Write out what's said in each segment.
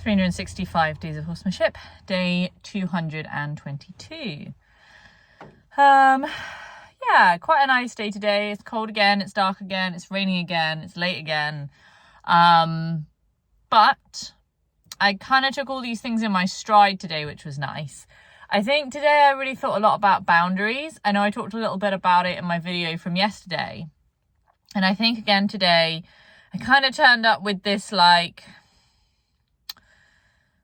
365 Days of Horsemanship, day 222. Yeah, quite a nice day today. It's cold again, it's dark again, it's raining again, it's late again. But I kind of took all these things in my stride today, which was nice. I think today I really thought a lot about boundaries. I know I talked a little bit about it in my video from yesterday. And I think again today, I kind of turned up with this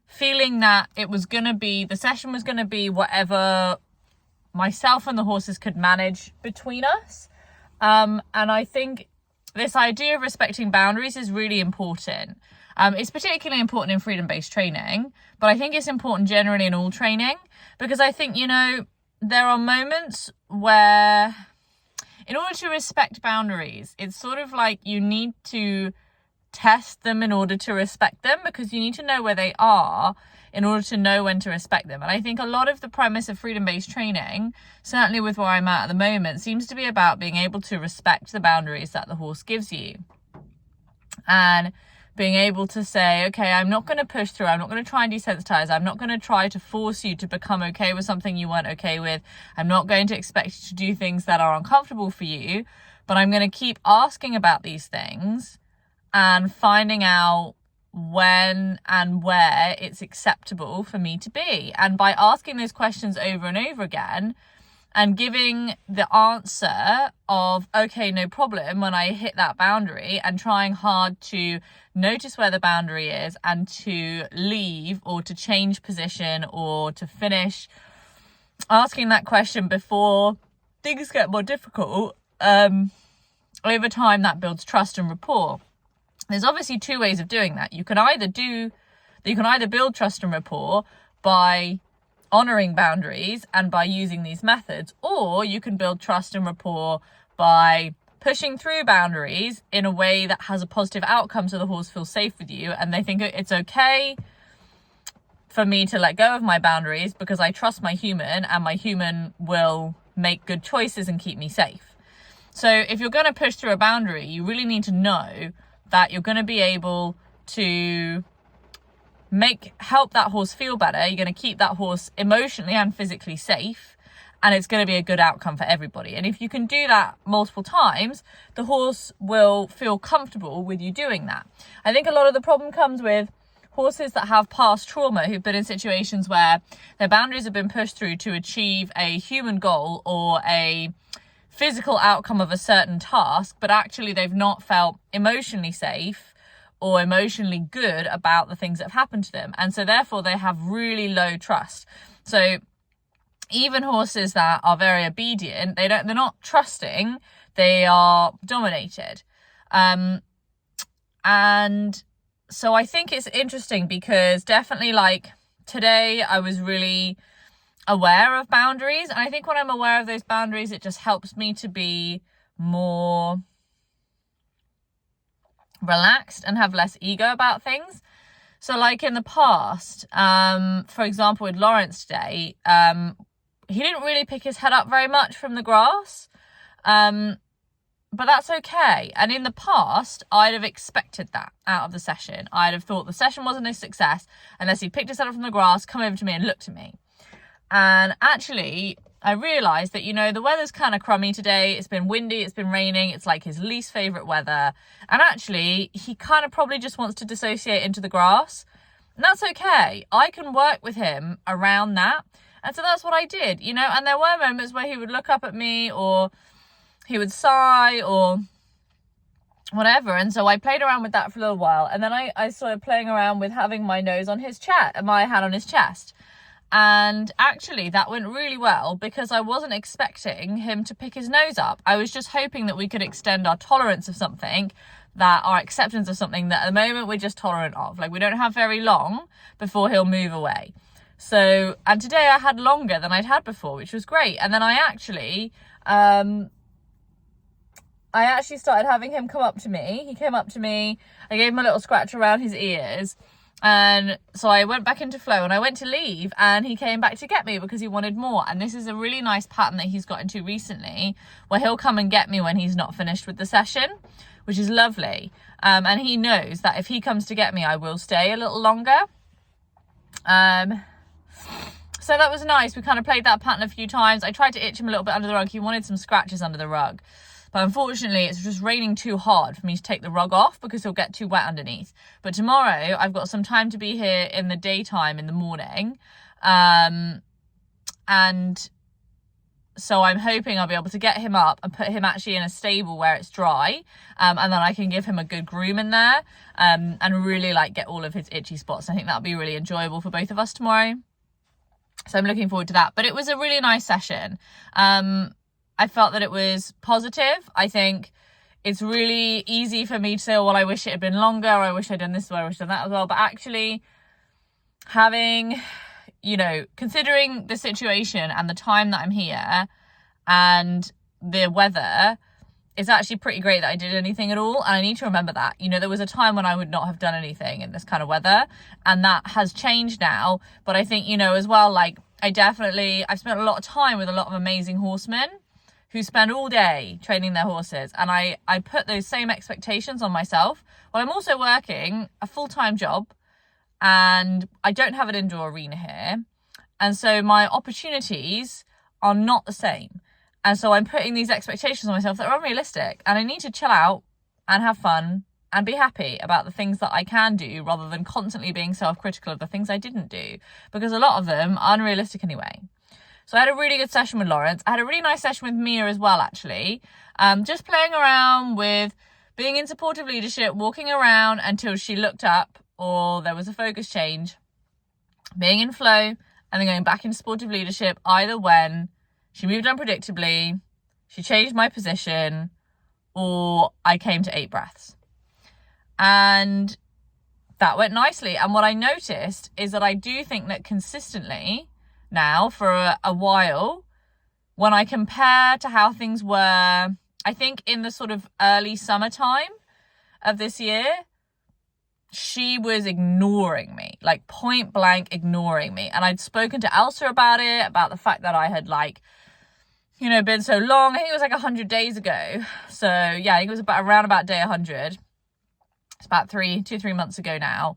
feeling that the session was going to be whatever myself and the horses could manage between us. And I think this idea of respecting boundaries is really important. It's particularly important in freedom-based training, but I think it's important generally in all training, because I think, there are moments where in order to respect boundaries, it's sort of like you need to test them in order to respect them, because you need to know where they are in order to know when to respect them. And I think a lot of the premise of freedom-based training, certainly with where I'm at the moment, seems to be about being able to respect the boundaries that the horse gives you. And being able to say, okay, I'm not going to push through. I'm not going to try and desensitize. I'm not going to try to force you to become okay with something you weren't okay with. I'm not going to expect you to do things that are uncomfortable for you, but I'm going to keep asking about these things and finding out when and where it's acceptable for me to be. And by asking those questions over and over again and giving the answer of, okay, no problem, when I hit that boundary, and trying hard to notice where the boundary is and to leave or to change position or to finish asking that question before things get more difficult, over time that builds trust and rapport. There's obviously two ways of doing that. You can either build trust and rapport by honoring boundaries and by using these methods, or you can build trust and rapport by pushing through boundaries in a way that has a positive outcome so the horse feels safe with you and they think it's okay for me to let go of my boundaries because I trust my human and my human will make good choices and keep me safe. So if you're going to push through a boundary, you really need to know that you're going to be able to help that horse feel better. You're going to keep that horse emotionally and physically safe, and it's going to be a good outcome for everybody. And if you can do that multiple times, the horse will feel comfortable with you doing that. I think a lot of the problem comes with horses that have past trauma, who've been in situations where their boundaries have been pushed through to achieve a human goal or a physical outcome of a certain task, but actually they've not felt emotionally safe or emotionally good about the things that have happened to them. And so therefore they have really low trust. So even horses that are very obedient, they're not trusting, they are dominated. And so I think it's interesting because definitely today I was really aware of boundaries. And I think when I'm aware of those boundaries, it just helps me to be more relaxed and have less ego about things. So in the past, for example, with Lawrence today, he didn't really pick his head up very much from the grass. But that's okay. And in the past, I'd have expected that out of the session. I'd have thought the session wasn't a success unless he picked his head up from the grass, come over to me and looked at me. And actually, I realised that, the weather's kind of crummy today. It's been windy, it's been raining. It's his least favourite weather. And actually, he kind of probably just wants to dissociate into the grass. And that's okay. I can work with him around that. And so that's what I did, And there were moments where he would look up at me or he would sigh or whatever. And so I played around with that for a little while. And then I started playing around with having my nose on his chest and my hand on his chest. And actually that went really well because I wasn't expecting him to pick his nose up. I was just hoping that we could extend our tolerance of something, our acceptance of something that at the moment we're just tolerant of. We don't have very long before he'll move away. So, and today I had longer than I'd had before, which was great. And then I actually started having him come up to me. He came up to me. I gave him a little scratch around his ears. And so I went back into flow and I went to leave and he came back to get me because he wanted more. And this is a really nice pattern that he's got into recently where he'll come and get me when he's not finished with the session, which is lovely. And he knows that if he comes to get me, I will stay a little longer. So that was nice. We kind of played that pattern a few times. I tried to itch him a little bit under the rug. He wanted some scratches under the rug. But unfortunately, it's just raining too hard for me to take the rug off because he'll get too wet underneath. But tomorrow, I've got some time to be here in the daytime in the morning. And so I'm hoping I'll be able to get him up and put him actually in a stable where it's dry. And then I can give him a good groom in there and really like get all of his itchy spots. I think that'll be really enjoyable for both of us tomorrow. So I'm looking forward to that. But it was a really nice session. I felt that it was positive. I think it's really easy for me to say, oh, well, I wish it had been longer. Or I wish I'd done this, or I wish I'd done that as well. But actually having, you know, considering the situation and the time that I'm here and the weather, it's actually pretty great that I did anything at all. And I need to remember that. You know, there was a time when I would not have done anything in this kind of weather, and that has changed now. But I think, you know, as well, like I've spent a lot of time with a lot of amazing horsemen who spend all day training their horses. And I put those same expectations on myself. Well, I'm also working a full-time job and I don't have an indoor arena here. And so my opportunities are not the same. And so I'm putting these expectations on myself that are unrealistic. And I need to chill out and have fun and be happy about the things that I can do rather than constantly being self-critical of the things I didn't do. Because a lot of them are unrealistic anyway. So I had a really good session with Lawrence. I had a really nice session with Mia as well, actually. Just playing around with being in supportive leadership, walking around until she looked up or there was a focus change, being in flow, and then going back into supportive leadership, either when she moved unpredictably, she changed my position, or I came to 8 breaths. And that went nicely. And what I noticed is that I do think that consistently now for a while, when I compare to how things were, I think in the sort of early summertime of this year, she was ignoring me, like point blank ignoring me. And I'd spoken to Elsa about it, about the fact that I had like, you know, been so long. I think it was like 100 days ago. So yeah, I think it was around about day 100. It's about 2-3 months ago now.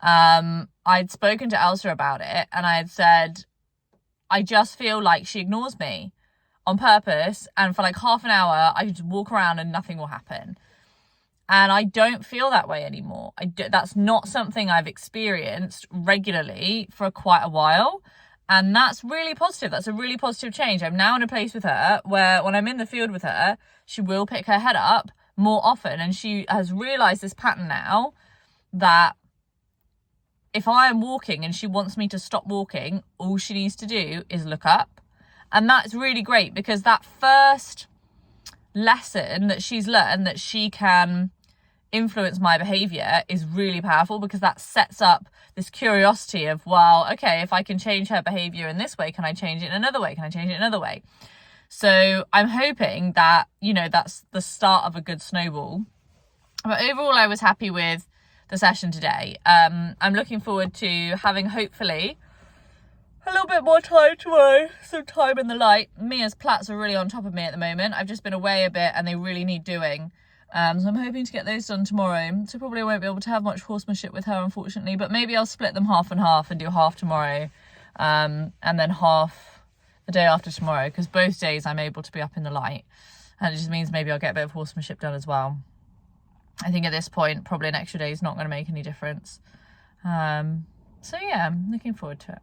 I'd spoken to Elsa about it and I had said, I just feel like she ignores me on purpose. And for like half an hour, I just walk around and nothing will happen. And I don't feel that way anymore. That's not something I've experienced regularly for quite a while. And that's really positive. That's a really positive change. I'm now in a place with her where when I'm in the field with her, she will pick her head up more often. And she has realised this pattern now that if I am walking and she wants me to stop walking, all she needs to do is look up. And that's really great because that first lesson that she's learned that she can influence my behaviour is really powerful because that sets up this curiosity of, well, okay, if I can change her behaviour in this way, can I change it in another way? Can I change it in another way? So I'm hoping that, you know, that's the start of a good snowball. But overall, I was happy with the session today. I'm looking forward to having hopefully a little bit more time tomorrow, some time in the light. Mia's plaits are really on top of me at the moment. I've just been away a bit and they really need doing. So I'm hoping to get those done tomorrow. So probably won't be able to have much horsemanship with her, unfortunately, but maybe I'll split them half and half and do half tomorrow and then half the day after tomorrow, because both days I'm able to be up in the light. And it just means maybe I'll get a bit of horsemanship done as well. I think at this point, probably an extra day is not going to make any difference. So yeah, I'm looking forward to it.